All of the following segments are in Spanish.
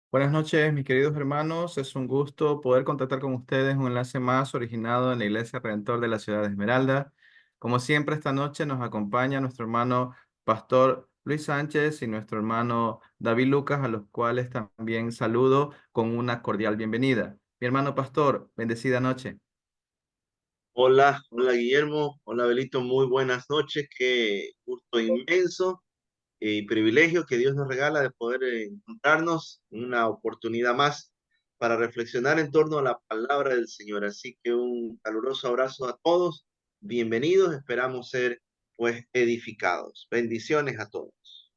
Buenas noches, mis queridos hermanos. Es un gusto poder contactar con ustedes un enlace más originado en la Iglesia Redentor de la ciudad de Esmeralda. Como siempre, esta noche nos acompaña nuestro hermano Pastor Luis Sánchez y nuestro hermano David Lucas, a los cuales también saludo con una cordial bienvenida. Mi hermano Pastor, bendecida noche. Hola, hola Guillermo, hola Belito, muy buenas noches, qué gusto inmenso y privilegio que Dios nos regala de poder encontrarnos una oportunidad más para reflexionar en torno a la palabra del Señor. Así que un caluroso abrazo a todos, bienvenidos, esperamos ser pues edificados. Bendiciones a todos.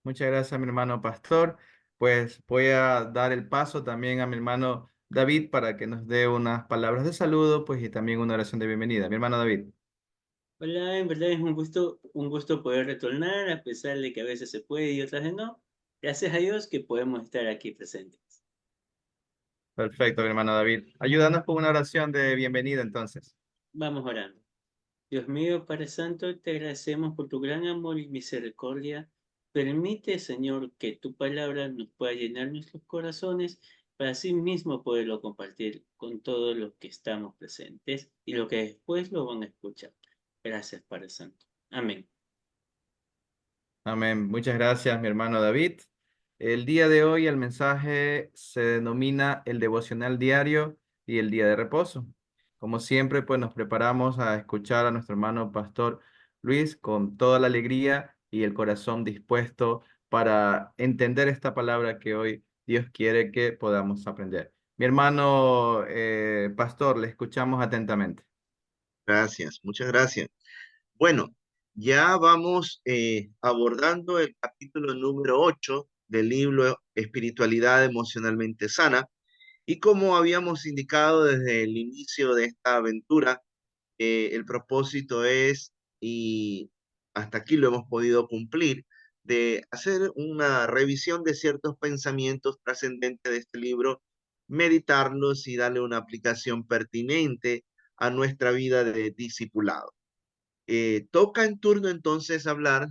Muchas gracias, mi hermano Pastor. Pues voy a dar el paso también a mi hermano David para que nos dé unas palabras de saludo, pues y también una oración de bienvenida. Mi hermano David. Hola, en verdad es un gusto poder retornar, a pesar de que a veces se puede y otras veces no. Gracias a Dios que podemos estar aquí presentes. Perfecto, mi hermano David. Ayúdanos con una oración de bienvenida entonces. Vamos orando. Dios mío, Padre Santo, te agradecemos por tu gran amor y misericordia. Permite, Señor, que tu palabra nos pueda llenar nuestros corazones para así mismo poderlo compartir con todos los que estamos presentes y los que después lo van a escuchar. Gracias, Padre Santo. Amén. Amén. Muchas gracias, mi hermano David. El día de hoy el mensaje se denomina el devocional diario y el día de reposo. Como siempre, pues nos preparamos a escuchar a nuestro hermano Pastor Luis con toda la alegría y el corazón dispuesto para entender esta palabra que hoy Dios quiere que podamos aprender. Mi hermano Pastor, le escuchamos atentamente. Gracias, muchas gracias. Bueno, ya vamos abordando el capítulo número 8 del libro Espiritualidad Emocionalmente Sana. Y como habíamos indicado desde el inicio de esta aventura, el propósito es, y hasta aquí lo hemos podido cumplir, de hacer una revisión de ciertos pensamientos trascendentes de este libro, meditarlos y darle una aplicación pertinente a nuestra vida de discipulado. Toca en turno entonces hablar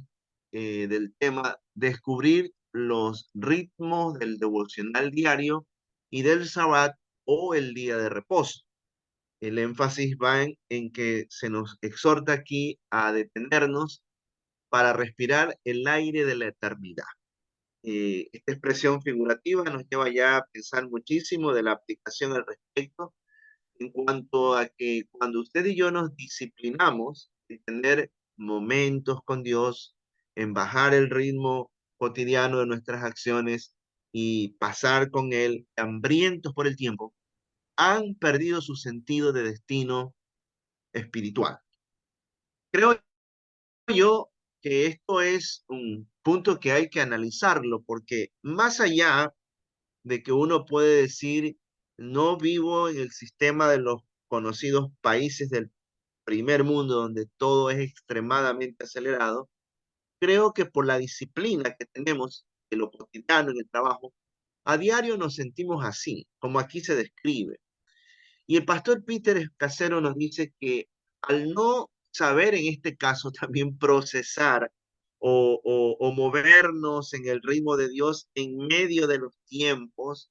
del tema descubrir los ritmos del devocional diario y del Sabbat o el día de reposo. El énfasis va en que se nos exhorta aquí a detenernos para respirar el aire de la eternidad. Esta expresión figurativa nos lleva ya a pensar muchísimo de la aplicación al respecto en cuanto a que cuando usted y yo nos disciplinamos de tener momentos con Dios, en bajar el ritmo cotidiano de nuestras acciones y pasar con Él, hambrientos por el tiempo, han perdido su sentido de destino espiritual. Creo yo que esto es un punto que hay que analizarlo porque más allá de que uno puede decir, no vivo en el sistema de los conocidos países del primer mundo donde todo es extremadamente acelerado, creo que por la disciplina que tenemos de lo cotidiano en el trabajo, a diario nos sentimos así, como aquí se describe. Y el pastor Peter Escasero nos dice que al no saber en este caso también procesar o movernos en el ritmo de Dios en medio de los tiempos,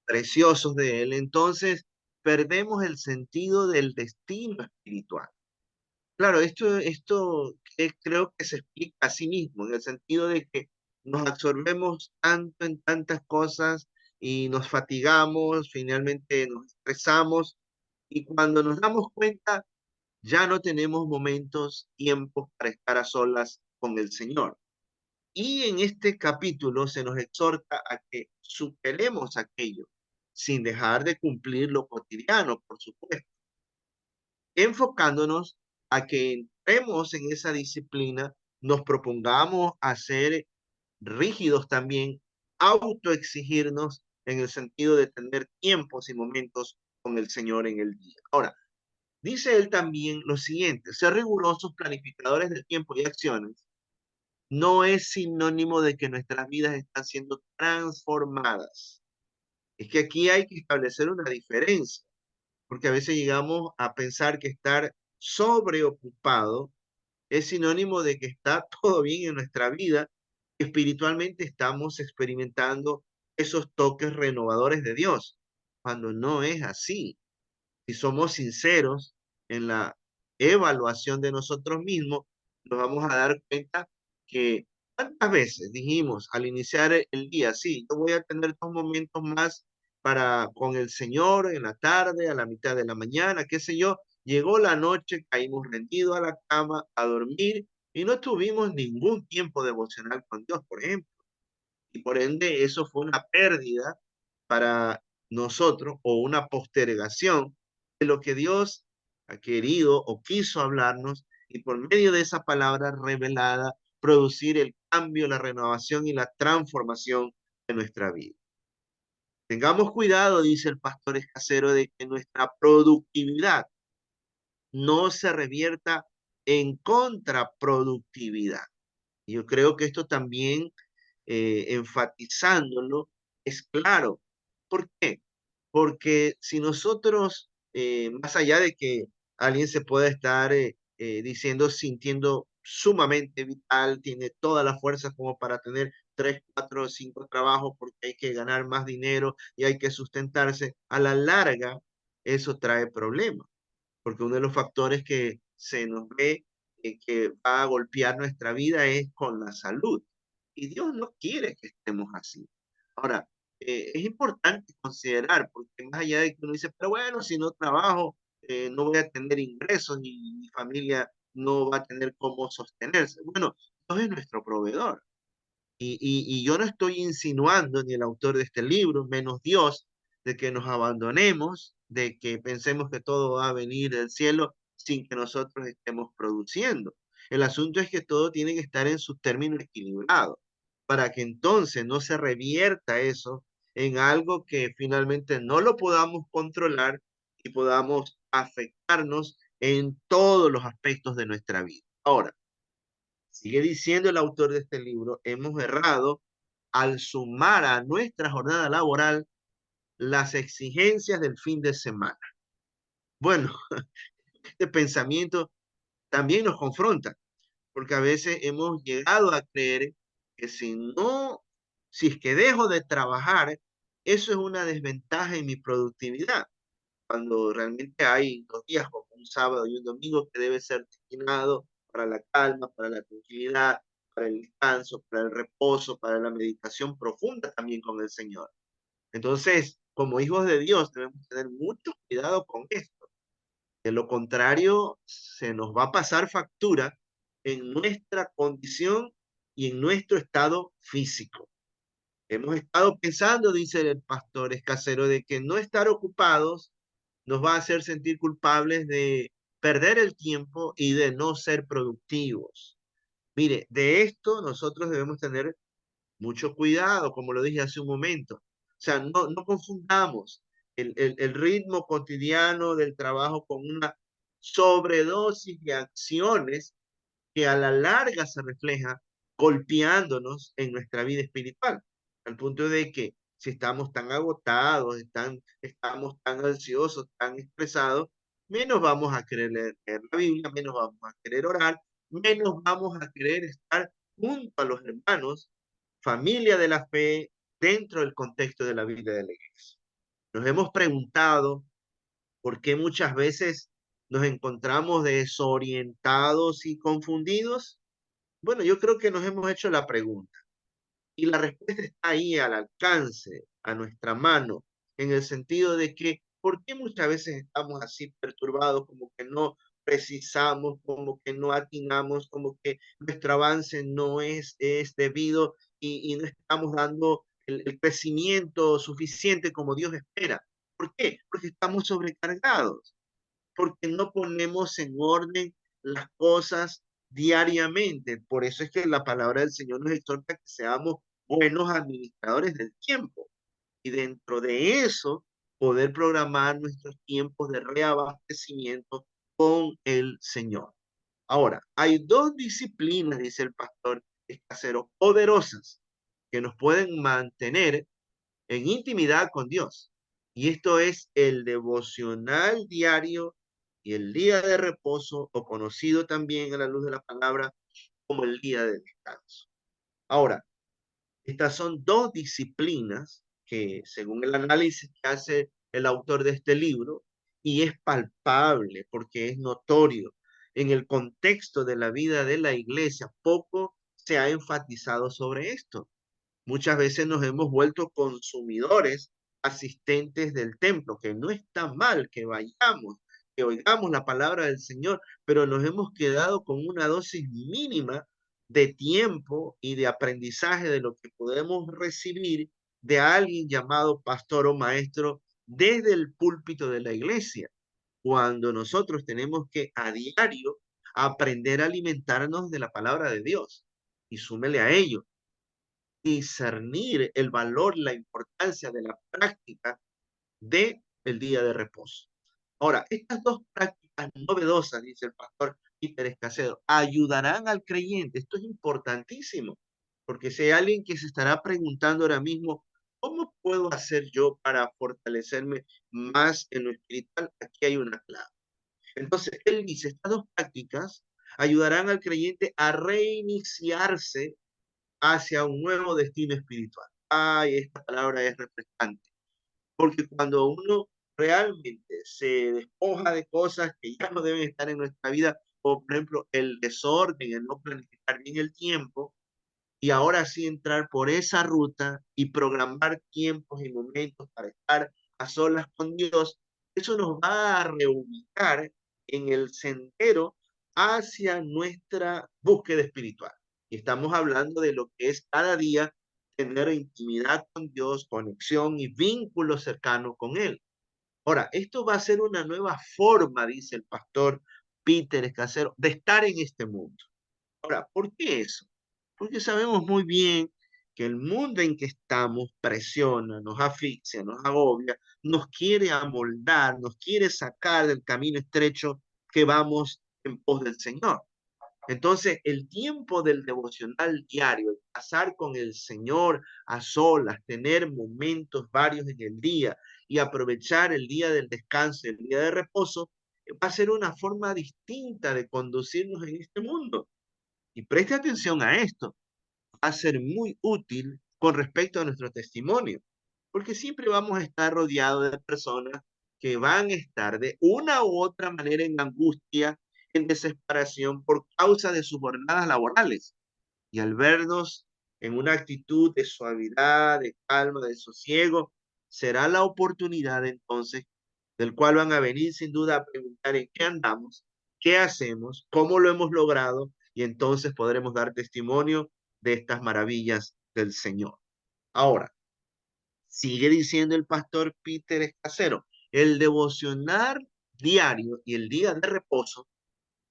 preciosos de Él, entonces perdemos el sentido del destino espiritual. Claro, creo que se explica a sí mismo, en el sentido de que nos absorbemos tanto en tantas cosas y nos fatigamos, finalmente nos estresamos y cuando nos damos cuenta ya no tenemos momentos, tiempos para estar a solas con el Señor. Y en este capítulo se nos exhorta a que superemos aquello sin dejar de cumplir lo cotidiano, por supuesto, enfocándonos a que entremos en esa disciplina, nos propongamos a ser rígidos también, autoexigirnos en el sentido de tener tiempos y momentos con el Señor en el día. Ahora, dice él también lo siguiente, ser rigurosos planificadores del tiempo y acciones no es sinónimo de que nuestras vidas están siendo transformadas. Es que aquí hay que establecer una diferencia, porque a veces llegamos a pensar que estar sobreocupado es sinónimo de que está todo bien en nuestra vida. Espiritualmente estamos experimentando esos toques renovadores de Dios, cuando no es así. Si somos sinceros en la evaluación de nosotros mismos, nos vamos a dar cuenta que cuántas veces dijimos al iniciar el día, sí, yo voy a tener 2 momentos más para con el Señor en la tarde, a la mitad de la mañana, qué sé yo. Llegó la noche, caímos rendidos a la cama a dormir y no tuvimos ningún tiempo devocional con Dios, por ejemplo. Y por ende, eso fue una pérdida para nosotros o una postergación de lo que Dios ha querido o quiso hablarnos y por medio de esa palabra revelada, producir el cambio, la renovación y la transformación de nuestra vida. Tengamos cuidado, dice el pastor Escasero, de que nuestra productividad no se revierta en contraproductividad. Yo creo que esto también, enfatizándolo, es claro. ¿Por qué? Porque si nosotros, más allá de que alguien se pueda estar diciendo, sintiendo sumamente vital, tiene todas las fuerzas como para tener 3, 4, 5 trabajos porque hay que ganar más dinero y hay que sustentarse, a la larga eso trae problemas porque uno de los factores que se nos ve que va a golpear nuestra vida es con la salud. Y Dios no quiere que estemos así. Ahora, es importante considerar, porque más allá de que uno dice, pero bueno, si no trabajo, no voy a tener ingresos y mi familia no va a tener cómo sostenerse. Bueno, Dios es nuestro proveedor. Y yo no estoy insinuando, ni el autor de este libro, menos Dios, de que nos abandonemos, de que pensemos que todo va a venir del cielo sin que nosotros estemos produciendo. El asunto es que todo tiene que estar en sus términos equilibrados, para que entonces no se revierta eso en algo que finalmente no lo podamos controlar y podamos afectarnos en todos los aspectos de nuestra vida. Ahora, sigue diciendo el autor de este libro, hemos errado al sumar a nuestra jornada laboral las exigencias del fin de semana. Bueno, este pensamiento también nos confronta, porque a veces hemos llegado a creer que si es que dejo de trabajar, eso es una desventaja en mi productividad, cuando realmente hay 2 días como un sábado y un domingo que debe ser destinado para la calma, para la tranquilidad, para el descanso, para el reposo, para la meditación profunda también con el Señor. Entonces, como hijos de Dios, debemos tener mucho cuidado con esto. De lo contrario, se nos va a pasar factura en nuestra condición y en nuestro estado físico. Hemos estado pensando, dice el pastor Escasero, de que no estar ocupados nos va a hacer sentir culpables de perder el tiempo y de no ser productivos. Mire, de esto nosotros debemos tener mucho cuidado, como lo dije hace un momento. O sea, no confundamos el ritmo cotidiano del trabajo con una sobredosis de acciones que a la larga se refleja golpeándonos en nuestra vida espiritual, al punto de que si estamos tan agotados, estamos tan ansiosos, tan estresados, menos vamos a querer leer la Biblia, menos vamos a querer orar, menos vamos a querer estar junto a los hermanos, familia de la fe, dentro del contexto de la vida de la iglesia. Nos hemos preguntado por qué muchas veces nos encontramos desorientados y confundidos. Bueno, yo creo que nos hemos hecho la pregunta y la respuesta está ahí al alcance, a nuestra mano, en el sentido de que, ¿por qué muchas veces estamos así perturbados, como que no precisamos, como que no atinamos, como que nuestro avance no es debido y no estamos dando el crecimiento suficiente como Dios espera? ¿Por qué? Porque estamos sobrecargados porque no ponemos en orden las cosas diariamente. Por eso es que la palabra del Señor nos exhorta que seamos buenos administradores del tiempo y dentro de eso poder programar nuestros tiempos de reabastecimiento con el Señor. Ahora, hay 2 disciplinas, dice el pastor Escasero, poderosas que nos pueden mantener en intimidad con Dios. Y esto es el devocional diario y el día de reposo, o conocido también a la luz de la palabra como el día de descanso. Ahora, estas son 2 disciplinas que según el análisis que hace el autor de este libro, y es palpable porque es notorio, en el contexto de la vida de la iglesia, poco se ha enfatizado sobre esto. Muchas veces nos hemos vuelto consumidores, asistentes del templo, que no está mal que vayamos, que oigamos la palabra del Señor, pero nos hemos quedado con una dosis mínima de tiempo y de aprendizaje de lo que podemos recibir de alguien llamado pastor o maestro desde el púlpito de la iglesia, cuando nosotros tenemos que a diario aprender a alimentarnos de la palabra de Dios. Y súmele a ello discernir el valor, la importancia de la práctica de el día de reposo. Ahora, estas dos prácticas novedosas, dice el pastor Peter Escacero, ayudarán al creyente. Esto es importantísimo, porque si hay alguien que se estará preguntando ahora mismo, ¿cómo puedo hacer yo para fortalecerme más en lo espiritual? Aquí hay una clave. Entonces, él dice, estas dos prácticas ayudarán al creyente a reiniciarse hacia un nuevo destino espiritual. Ay, esta palabra es refrescante, porque cuando uno realmente se despoja de cosas que ya no deben estar en nuestra vida, como por ejemplo el desorden, el no planificar bien el tiempo, y ahora sí entrar por esa ruta y programar tiempos y momentos para estar a solas con Dios, eso nos va a reubicar en el sendero hacia nuestra búsqueda espiritual. Y estamos hablando de lo que es cada día tener intimidad con Dios, conexión y vínculo cercano con Él. Ahora, esto va a ser una nueva forma, dice el pastor Peter Escacero, de estar en este mundo. Ahora, ¿por qué eso? Porque sabemos muy bien que el mundo en que estamos presiona, nos asfixia, nos agobia, nos quiere amoldar, nos quiere sacar del camino estrecho que vamos en pos del Señor. Entonces, el tiempo del devocional diario, el pasar con el Señor a solas, tener momentos varios en el día y aprovechar el día del descanso, el día de reposo, va a ser una forma distinta de conducirnos en este mundo. Y preste atención a esto, va a ser muy útil con respecto a nuestro testimonio, porque siempre vamos a estar rodeados de personas que van a estar de una u otra manera en angustia, en desesperación por causa de sus jornadas laborales. Y al vernos en una actitud de suavidad, de calma, de sosiego, será la oportunidad entonces del cual van a venir sin duda a preguntar en qué andamos, qué hacemos, cómo lo hemos logrado, y entonces podremos dar testimonio de estas maravillas del Señor. Ahora, sigue diciendo el pastor Peter Escacero, el devocionar diario y el día de reposo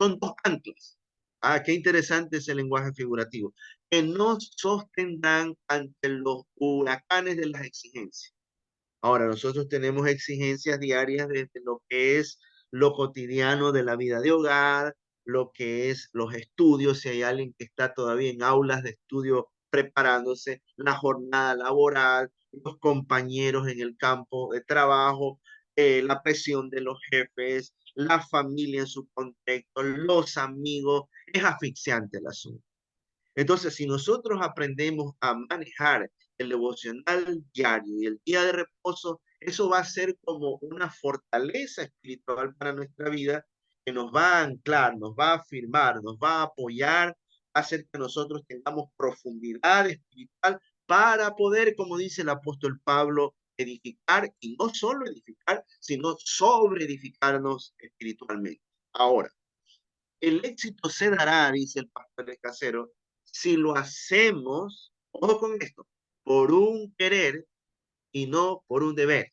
son dos anclas. Ah, qué interesante es el lenguaje figurativo, que nos sostendrán ante los huracanes de las exigencias. Ahora, nosotros tenemos exigencias diarias desde lo que es lo cotidiano de la vida de hogar, lo que es los estudios, si hay alguien que está todavía en aulas de estudio preparándose, la jornada laboral, los compañeros en el campo de trabajo, la presión de los jefes, la familia en su contexto, los amigos, es asfixiante el asunto. Entonces, si nosotros aprendemos a manejar el devocional diario y el día de reposo, eso va a ser como una fortaleza espiritual para nuestra vida que nos va a anclar, nos va a afirmar, nos va a apoyar, va a hacer que nosotros tengamos profundidad espiritual para poder, como dice el apóstol Pablo, edificar y no solo edificar, sino sobre edificarnos espiritualmente. Ahora, el éxito se dará, dice el pastor Escacero, si lo hacemos, ojo con esto, por un querer y no por un deber.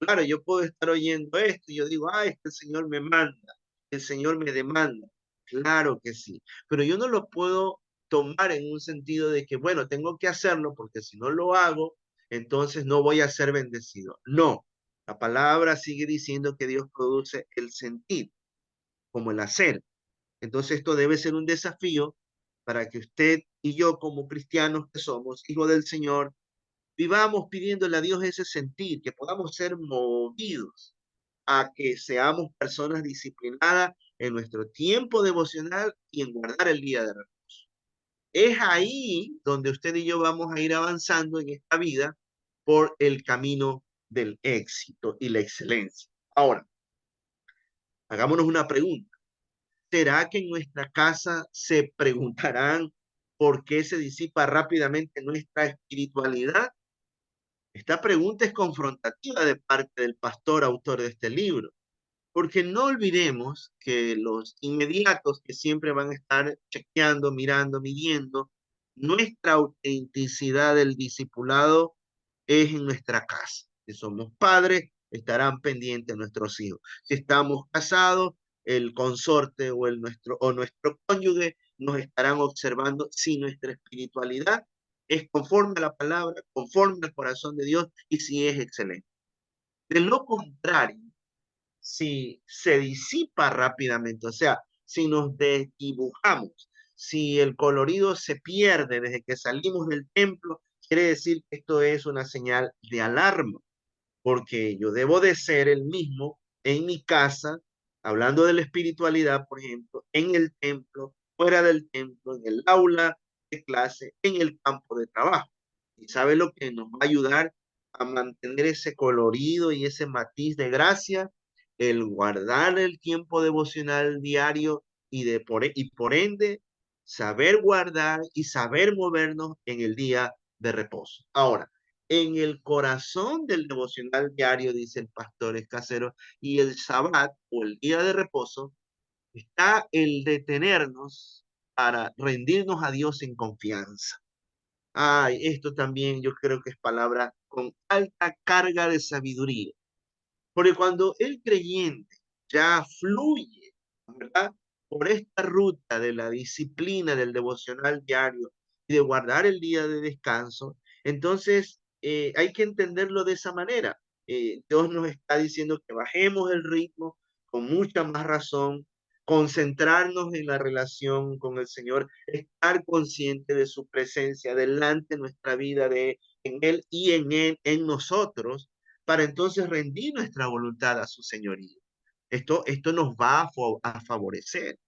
Claro, yo puedo estar oyendo esto y yo digo, ay, es que el Señor me manda, el Señor me demanda. Claro que sí, pero yo no lo puedo tomar en un sentido de que, bueno, tengo que hacerlo porque si no lo hago, entonces no voy a ser bendecido. No, la palabra sigue diciendo que Dios produce el sentir como el hacer. Entonces esto debe ser un desafío para que usted y yo como cristianos que somos, hijos del Señor, vivamos pidiéndole a Dios ese sentir, que podamos ser movidos a que seamos personas disciplinadas en nuestro tiempo devocional y en guardar el día de reposo. Es ahí donde usted y yo vamos a ir avanzando en esta vida por el camino del éxito y la excelencia. Ahora, hagámonos una pregunta. ¿Será que en nuestra casa se preguntarán por qué se disipa rápidamente nuestra espiritualidad? Esta pregunta es confrontativa de parte del pastor autor de este libro, porque no olvidemos que los inmediatos que siempre van a estar chequeando, mirando, midiendo, nuestra autenticidad del discipulado es en nuestra casa. Si somos padres, estarán pendientes nuestros hijos. Si estamos casados, el consorte o nuestro cónyuge nos estarán observando si nuestra espiritualidad es conforme a la palabra, conforme al corazón de Dios y si es excelente. De lo contrario, si se disipa rápidamente, o sea, si nos desdibujamos, si el colorido se pierde desde que salimos del templo, quiere decir que esto es una señal de alarma, porque yo debo de ser el mismo en mi casa, hablando de la espiritualidad, por ejemplo, en el templo, fuera del templo, en el aula de clase, en el campo de trabajo. ¿Y sabe lo que nos va a ayudar a mantener ese colorido y ese matiz de gracia? El guardar el tiempo devocional diario y por ende saber guardar y saber movernos en el día de reposo. Ahora, en el corazón del devocional diario, dice el pastor Escasero, y el Sabbat o el día de reposo, está el detenernos para rendirnos a Dios en confianza. Ay, esto también yo creo que es palabra con alta carga de sabiduría. Porque cuando el creyente ya fluye, ¿verdad? Por esta ruta de la disciplina del devocional diario y de guardar el día de descanso, entonces hay que entenderlo de esa manera. Dios nos está diciendo que bajemos el ritmo con mucha más razón, concentrarnos en la relación con el Señor, estar consciente de su presencia delante de nuestra vida, en Él y en Él, en nosotros, para entonces rendir nuestra voluntad a su señorío. Esto nos va a favorecer.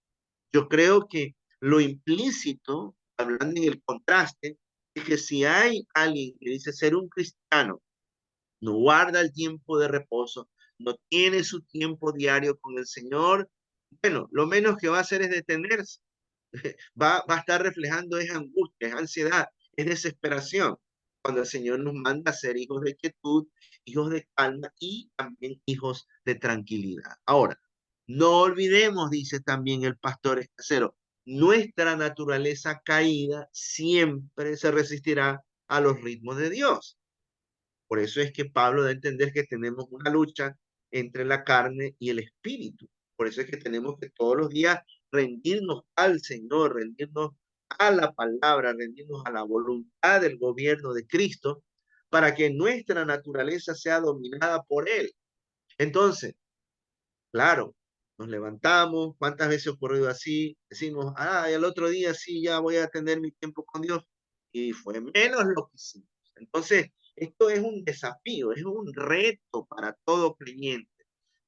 Yo creo que lo implícito, hablando en el contraste, es que si hay alguien que dice ser un cristiano, no guarda el tiempo de reposo, no tiene su tiempo diario con el Señor, bueno, lo menos que va a hacer es detenerse. Va a estar reflejando es angustia, es ansiedad, es desesperación. Cuando el Señor nos manda a ser hijos de quietud, hijos de calma y también hijos de tranquilidad. Ahora, no olvidemos, dice también el pastor Escasero, nuestra naturaleza caída siempre se resistirá a los ritmos de Dios. Por eso es que Pablo da a entender que tenemos una lucha entre la carne y el espíritu. Por eso es que tenemos que todos los días rendirnos al Señor, rendirnos a la palabra, rendirnos a la voluntad del gobierno de Cristo, para que nuestra naturaleza sea dominada por Él. Entonces, claro, nos levantamos, ¿cuántas veces ha ocurrido así? Decimos, y al otro día sí, ya voy a tener mi tiempo con Dios. Y fue menos lo que hicimos. Entonces, esto es un desafío, es un reto para todo creyente.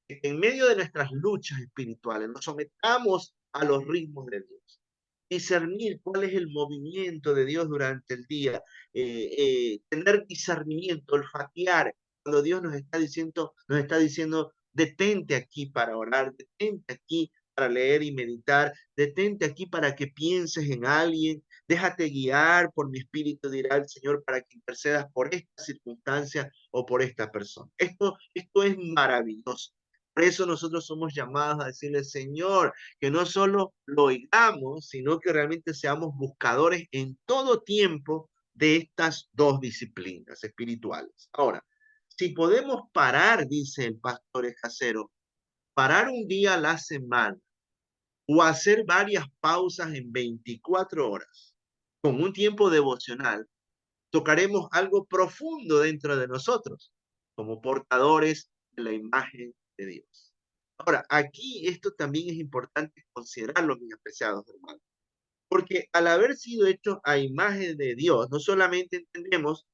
Que en medio de nuestras luchas espirituales nos sometamos a los ritmos de Dios. Discernir cuál es el movimiento de Dios durante el día. Tener discernimiento, olfatear cuando Dios nos está diciendo, detente aquí para orar, detente aquí para leer y meditar, detente aquí para que pienses en alguien, déjate guiar por mi espíritu, dirá el Señor, para que intercedas por esta circunstancia o por esta persona. Esto es maravilloso. Por eso nosotros somos llamados a decirle, Señor, que no solo lo oigamos, sino que realmente seamos buscadores en todo tiempo de estas dos disciplinas espirituales. Ahora, si podemos parar, dice el pastor Escasero, parar un día a la semana o hacer varias pausas en 24 horas con un tiempo devocional, tocaremos algo profundo dentro de nosotros como portadores de la imagen de Dios. Ahora, aquí esto también es importante considerarlo, mis apreciados hermanos, porque al haber sido hechos a imagen de Dios, no solamente entendemos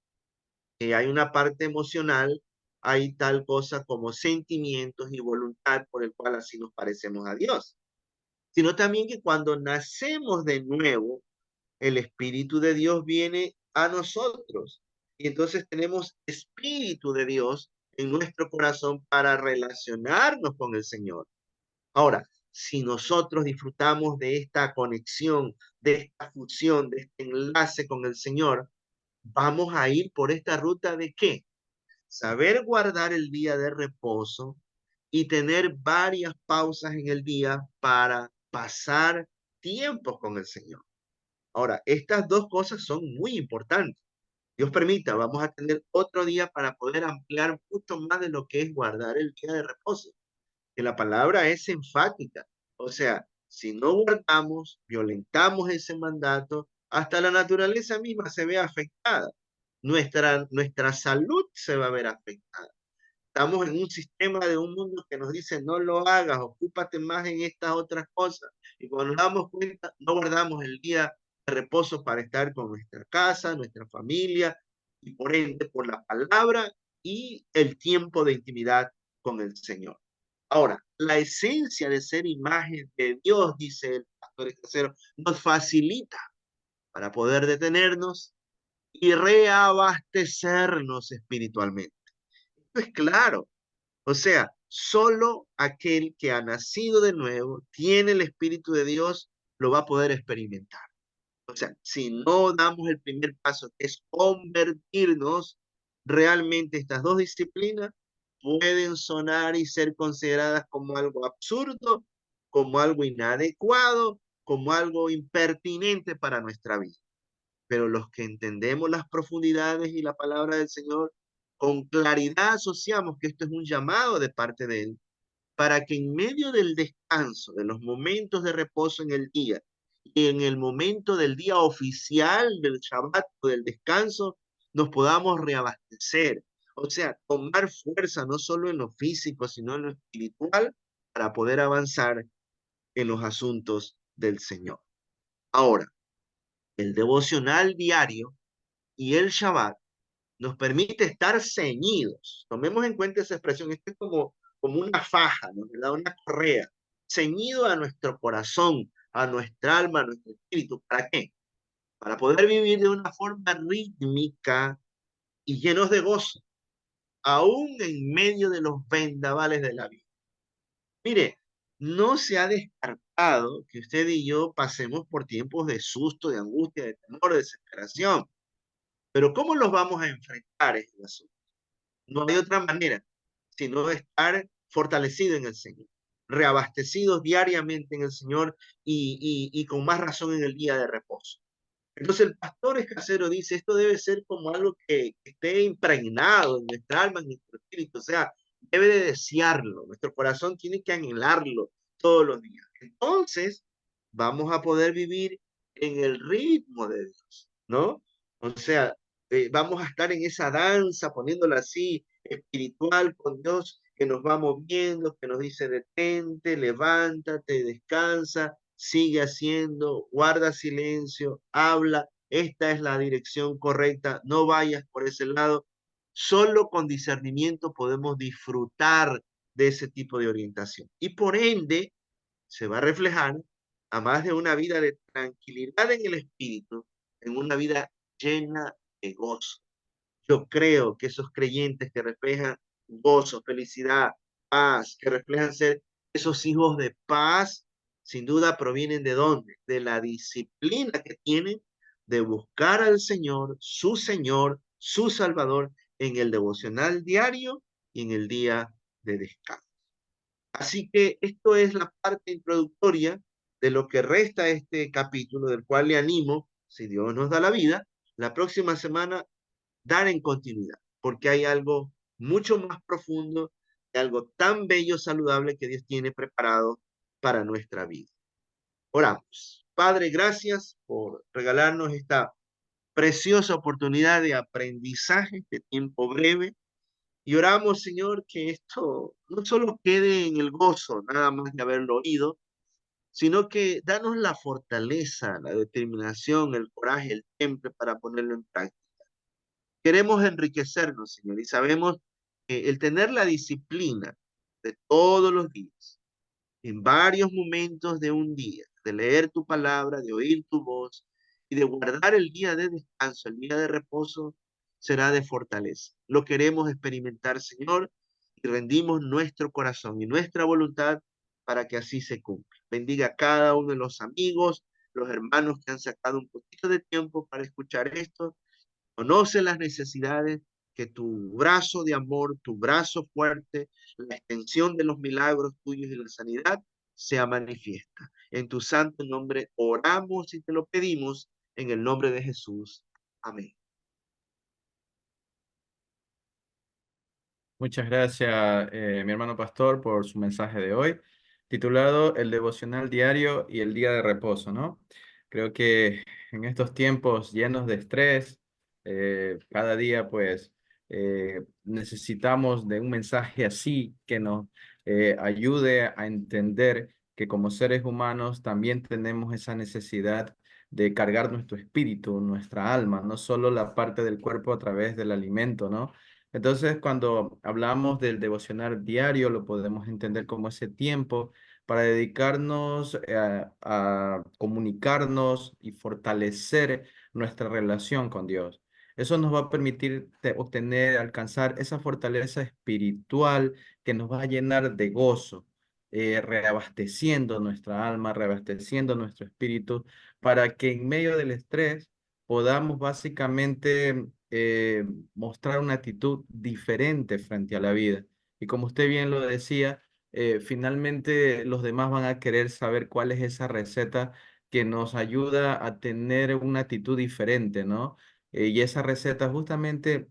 que hay una parte emocional, hay tal cosa como sentimientos y voluntad por el cual así nos parecemos a Dios, sino también que cuando nacemos de nuevo, el Espíritu de Dios viene a nosotros. Y entonces tenemos Espíritu de Dios en nuestro corazón para relacionarnos con el Señor. Ahora, si nosotros disfrutamos de esta conexión, de esta fusión, de este enlace con el Señor, vamos a ir por esta ruta de ¿qué? Saber guardar el día de reposo y tener varias pausas en el día para pasar tiempos con el Señor. Ahora, estas dos cosas son muy importantes. Dios permita, vamos a tener otro día para poder ampliar mucho más de lo que es guardar el día de reposo, que la palabra es enfática. O sea, si no guardamos, violentamos ese mandato, hasta la naturaleza misma se ve afectada. Nuestra salud se va a ver afectada. Estamos en un sistema de un mundo que nos dice no lo hagas, ocúpate más en estas otras cosas. Y cuando nos damos cuenta, no guardamos el día de reposo para estar con nuestra casa, nuestra familia, y por ende, por la palabra y el tiempo de intimidad con el Señor. Ahora, la esencia de ser imagen de Dios, dice el pastor Escacero, nos facilita para poder detenernos y reabastecernos espiritualmente. Esto es claro. O sea, solo aquel que ha nacido de nuevo, tiene el Espíritu de Dios, lo va a poder experimentar. O sea, si no damos el primer paso, que es convertirnos, realmente estas dos disciplinas pueden sonar y ser consideradas como algo absurdo, como algo inadecuado, como algo impertinente para nuestra vida. Pero los que entendemos las profundidades y la palabra del Señor, con claridad asociamos que esto es un llamado de parte de Él, para que en medio del descanso, de los momentos de reposo en el día, y en el momento del día oficial del Shabbat o del descanso, nos podamos reabastecer. O sea, tomar fuerza no solo en lo físico, sino en lo espiritual, para poder avanzar en los asuntos del Señor. Ahora, el devocional diario y el Shabbat nos permite estar ceñidos. Tomemos en cuenta esa expresión, esto es como una faja, ¿no? ¿Verdad? Una correa, ceñido a nuestro corazón, a nuestra alma, a nuestro espíritu. ¿Para qué? Para poder vivir de una forma rítmica y llenos de gozo, aún en medio de los vendavales de la vida. Mire, no se ha descartado que usted y yo pasemos por tiempos de susto, de angustia, de temor, de desesperación. Pero ¿cómo los vamos a enfrentar este asunto? No hay otra manera sino estar fortalecido en el Señor, reabastecidos diariamente en el Señor y con más razón en el día de reposo. Entonces el pastor Escacero dice, esto debe ser como algo que esté impregnado en nuestra alma, en nuestro espíritu, o sea, debe de desearlo, nuestro corazón tiene que anhelarlo todos los días. Entonces vamos a poder vivir en el ritmo de Dios, ¿no? O sea, vamos a estar en esa danza, poniéndola así, espiritual con Dios, que nos va moviendo, que nos dice detente, levántate, descansa, sigue haciendo, guarda silencio, habla, esta es la dirección correcta, no vayas por ese lado. Solo con discernimiento podemos disfrutar de ese tipo de orientación. Y por ende, se va a reflejar a más de una vida de tranquilidad en el espíritu, en una vida llena de gozo. Yo creo que esos creyentes que reflejan gozo, felicidad, paz, que reflejan ser esos hijos de paz, sin duda provienen de dónde? De la disciplina que tienen de buscar al Señor, su Salvador, en el devocional diario y en el día de descanso. Así que esto es la parte introductoria de lo que resta este capítulo, del cual le animo, si Dios nos da la vida, la próxima semana dar en continuidad, porque hay algo mucho más profundo y algo tan bello, saludable que Dios tiene preparado para nuestra vida. Oramos. Padre, gracias por regalarnos esta preciosa oportunidad de aprendizaje de tiempo breve. Y oramos, Señor, que esto no solo quede en el gozo, nada más de haberlo oído, sino que danos la fortaleza, la determinación, el coraje, el temple para ponerlo en práctica. Queremos enriquecernos, Señor, y sabemos que el tener la disciplina de todos los días, en varios momentos de un día, de leer tu palabra, de oír tu voz, y de guardar el día de descanso, el día de reposo, será de fortaleza. Lo queremos experimentar, Señor, y rendimos nuestro corazón y nuestra voluntad para que así se cumpla. Bendiga a cada uno de los amigos, los hermanos que han sacado un poquito de tiempo para escuchar esto. Conoce las necesidades, que tu brazo de amor, tu brazo fuerte, la extensión de los milagros tuyos y la sanidad sea manifiesta. En tu santo nombre oramos y te lo pedimos en el nombre de Jesús. Amén. Muchas gracias, mi hermano pastor, por su mensaje de hoy, titulado El devocional diario y el día de reposo, ¿no? Creo que en estos tiempos llenos de estrés, cada día pues necesitamos de un mensaje así que nos ayude a entender que como seres humanos también tenemos esa necesidad de cargar nuestro espíritu, nuestra alma, no solo la parte del cuerpo a través del alimento, ¿no? Entonces, cuando hablamos del devocional diario, lo podemos entender como ese tiempo para dedicarnos a comunicarnos y fortalecer nuestra relación con Dios. Eso nos va a permitir obtener, alcanzar esa fortaleza espiritual que nos va a llenar de gozo, reabasteciendo nuestra alma, reabasteciendo nuestro espíritu, para que en medio del estrés podamos básicamente mostrar una actitud diferente frente a la vida. Y como usted bien lo decía, finalmente los demás van a querer saber cuál es esa receta que nos ayuda a tener una actitud diferente, ¿no? Y esa receta justamente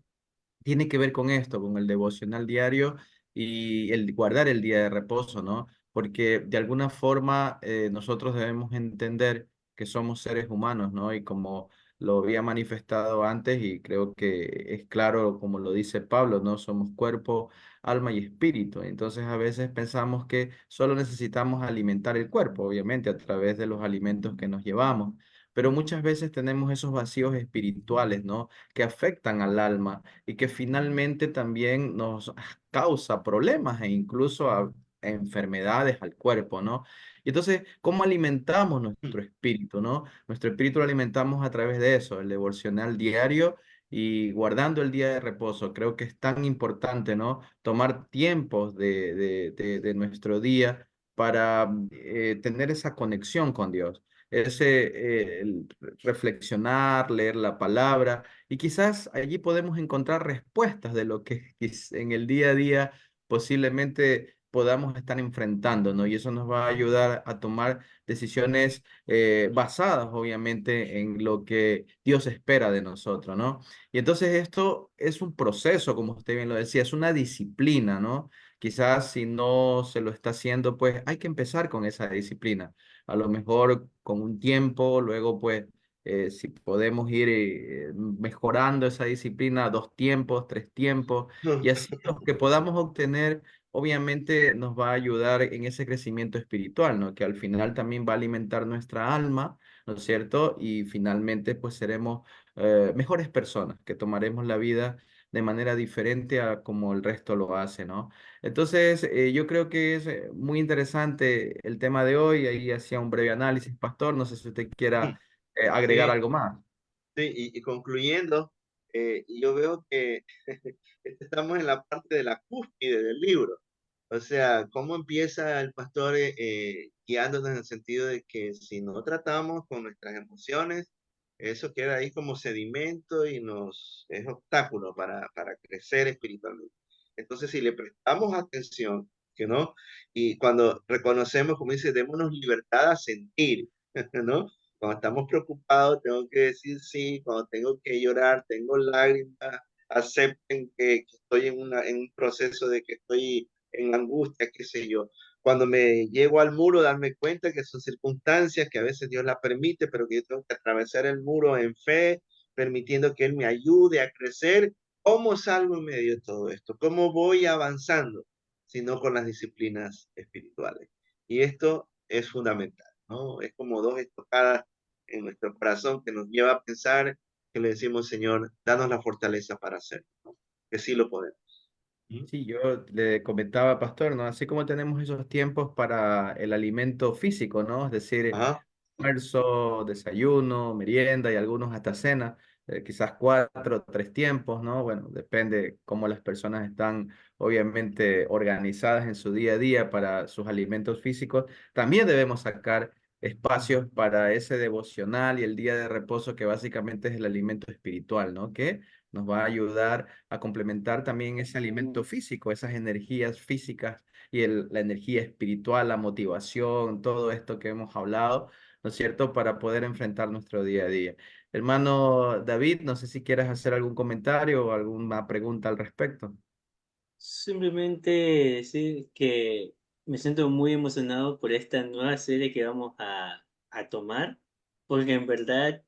tiene que ver con esto, con el devocional diario y el guardar el día de reposo, ¿no? Porque de alguna forma nosotros debemos entender que somos seres humanos, ¿no? Y como lo había manifestado antes y creo que es claro como lo dice Pablo, ¿no? Somos cuerpo, alma y espíritu. Entonces a veces pensamos que solo necesitamos alimentar el cuerpo, obviamente a través de los alimentos que nos llevamos, pero muchas veces tenemos esos vacíos espirituales, ¿no? Que afectan al alma y que finalmente también nos causa problemas e incluso a enfermedades al cuerpo, ¿no? Y entonces, ¿cómo alimentamos nuestro espíritu, ¿no? Nuestro espíritu lo alimentamos a través de eso, el devocional diario y guardando el día de reposo. Creo que es tan importante, ¿no? Tomar tiempos de nuestro día para tener esa conexión con Dios, el reflexionar, leer la palabra y quizás allí podemos encontrar respuestas de lo que en el día a día posiblemente podamos estar enfrentando, ¿no? Y eso nos va a ayudar a tomar decisiones basadas, obviamente, en lo que Dios espera de nosotros, ¿no? Y entonces esto es un proceso, como usted bien lo decía, es una disciplina, ¿no? Quizás si no se lo está haciendo, pues hay que empezar con esa disciplina. A lo mejor con un tiempo, luego pues si podemos ir mejorando esa disciplina, 2 tiempos, 3 tiempos, y así lo que podamos obtener, obviamente nos va a ayudar en ese crecimiento espiritual, ¿no? Que al final también va a alimentar nuestra alma, ¿no es cierto? Y finalmente pues seremos mejores personas, que tomaremos la vida de manera diferente a como el resto lo hace, ¿no? Entonces, yo creo que es muy interesante el tema de hoy. Ahí hacía un breve análisis, Pastor. No sé si usted quiera agregar Sí, algo más. sí, y concluyendo, yo veo que estamos en la parte de la cúspide del libro. O sea, cómo empieza el pastor guiándonos en el sentido de que si no tratamos con nuestras emociones, eso queda ahí como sedimento y nos es obstáculo para crecer espiritualmente. Entonces, si le prestamos atención, que no, y cuando reconocemos, como dice, démonos libertad a sentir, ¿no? Cuando estamos preocupados, tengo que decir sí, cuando tengo que llorar, tengo lágrimas, acepten que estoy en un proceso de que estoy en angustia, qué sé yo. Cuando me llego al muro, darme cuenta que son circunstancias que a veces Dios las permite, pero que yo tengo que atravesar el muro en fe, permitiendo que Él me ayude a crecer. ¿Cómo salgo en medio de todo esto? ¿Cómo voy avanzando? Sino con las disciplinas espirituales. Y esto es fundamental, ¿no? Es como dos estocadas en nuestro corazón que nos lleva a pensar que le decimos, Señor, danos la fortaleza para hacerlo, ¿no? Que sí lo podemos. Ujú. Sí, yo le comentaba, Pastor, ¿no? Así como tenemos esos tiempos para el alimento físico, ¿no? Es decir, Ajá. almuerzo, desayuno, merienda y algunos hasta cena, quizás 4 o 3 tiempos, ¿no? Bueno, depende cómo las personas están obviamente organizadas en su día a día para sus alimentos físicos. También debemos sacar espacios para ese devocional y el día de reposo que básicamente es el alimento espiritual, ¿no? Que nos va a ayudar a complementar también ese alimento físico, esas energías físicas y la energía espiritual, la motivación, todo esto que hemos hablado, ¿no es cierto?, para poder enfrentar nuestro día a día. Hermano David, no sé si quieres hacer algún comentario o alguna pregunta al respecto. Simplemente decir que me siento muy emocionado por esta nueva serie que vamos a tomar, porque en verdad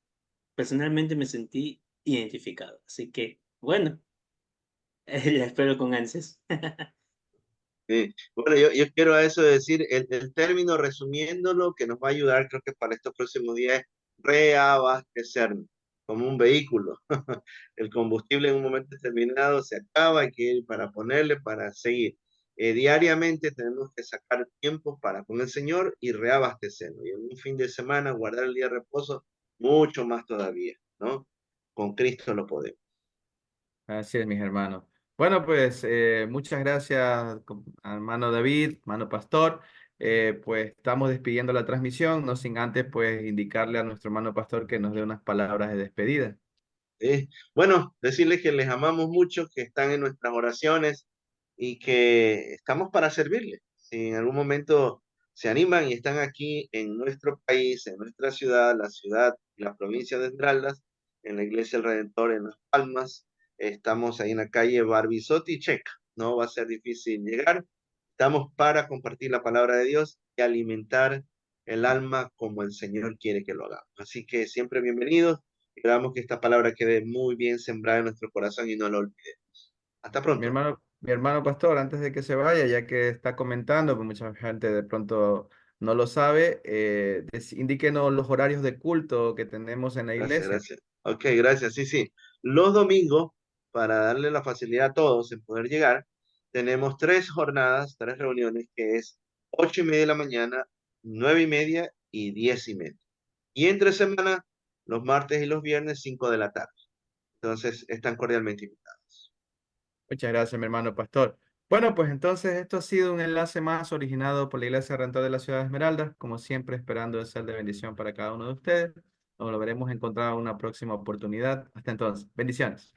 personalmente me sentí identificado. Así que, bueno, la espero con ansias. Sí. Bueno, yo quiero a eso decir, el término resumiéndolo que nos va a ayudar, creo que para estos próximos días, es reabastecernos, como un vehículo. El combustible en un momento determinado se acaba, hay que ir para ponerle, para seguir. Diariamente tenemos que sacar tiempo para con el Señor y reabastecernos. Y en un fin de semana, guardar el día de reposo, mucho más todavía, ¿no? Con Cristo lo podemos. Así es, mis hermanos. Bueno, pues muchas gracias, hermano David, hermano Pastor. Pues estamos despidiendo la transmisión, no sin antes pues indicarle a nuestro hermano Pastor que nos dé unas palabras de despedida. Bueno, decirles que les amamos mucho, que están en nuestras oraciones y que estamos para servirles. Si en algún momento se animan y están aquí en nuestro país, en nuestra ciudad, la ciudad y la provincia de Esmeraldas, en la Iglesia del Redentor en Las Palmas, estamos ahí en la calle Barbizotti y Checa. No va a ser difícil llegar. Estamos para compartir la palabra de Dios y alimentar el alma como el Señor quiere que lo hagamos. Así que siempre bienvenidos. Esperamos que esta palabra quede muy bien sembrada en nuestro corazón y no la olvidemos. Hasta pronto. Mi hermano Pastor, antes de que se vaya, ya que está comentando, pues mucha gente de pronto no lo sabe, indíquenos los horarios de culto que tenemos en la Gracias, iglesia. gracias. Ok, gracias. Sí, sí. Los domingos, para darle la facilidad a todos en poder llegar, tenemos 3 jornadas, 3 reuniones, que es 8:30 de la mañana, 9:30 y 10:30. Y entre semana, los martes y los viernes, 5 de la tarde. Entonces, están cordialmente invitados. Muchas gracias, mi hermano Pastor. Bueno, pues entonces esto ha sido un enlace más originado por la Iglesia Redentor de la Ciudad de Esmeralda, como siempre esperando de ser de bendición para cada uno de ustedes. Nos volveremos a encontrar en una próxima oportunidad. Hasta entonces, bendiciones.